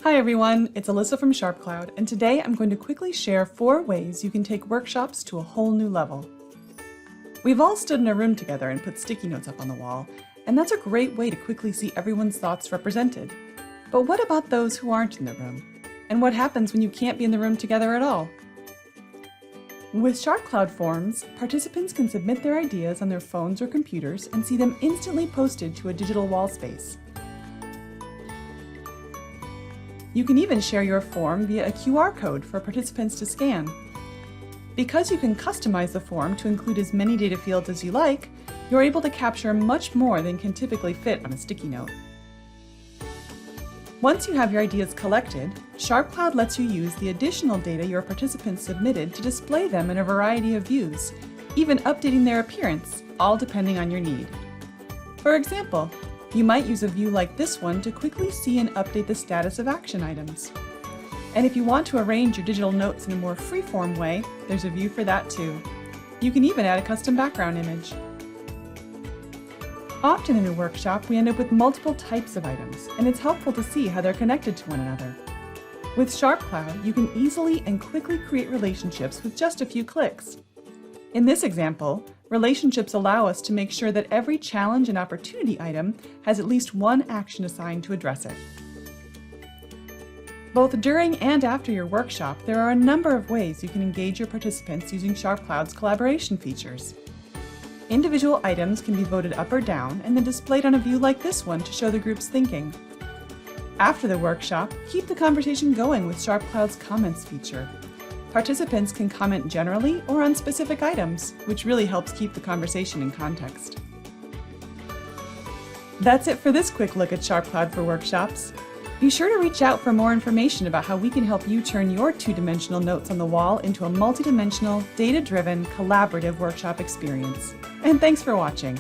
Hi everyone, it's Alyssa from SharpCloud, and today I'm going to quickly share 4 ways you can take workshops to a whole new level. We've all stood in a room together and put sticky notes up on the wall, and that's a great way to quickly see everyone's thoughts represented. But what about those who aren't in the room? And what happens when you can't be in the room together at all? With SharpCloud forms, participants can submit their ideas on their phones or computers and see them instantly posted to a digital wall space. You can even share your form via a QR code for participants to scan. Because you can customize the form to include as many data fields as you like, you're able to capture much more than can typically fit on a sticky note. Once you have your ideas collected, SharpCloud lets you use the additional data your participants submitted to display them in a variety of views, even updating their appearance, all depending on your need. For example, you might use a view like this one to quickly see and update the status of action items. And if you want to arrange your digital notes in a more free-form way, there's a view for that too. You can even add a custom background image. Often in a workshop, we end up with multiple types of items, and it's helpful to see how they're connected to one another. With SharpCloud, you can easily and quickly create relationships with just a few clicks. In this example, relationships allow us to make sure that every challenge and opportunity item has at least one action assigned to address it. Both during and after your workshop, there are a number of ways you can engage your participants using SharpCloud's collaboration features. Individual items can be voted up or down and then displayed on a view like this one to show the group's thinking. After the workshop, keep the conversation going with SharpCloud's comments feature. Participants can comment generally or on specific items, which really helps keep the conversation in context. That's it for this quick look at SharpCloud for workshops. Be sure to reach out for more information about how we can help you turn your two-dimensional notes on the wall into a multi-dimensional, data-driven, collaborative workshop experience. And thanks for watching.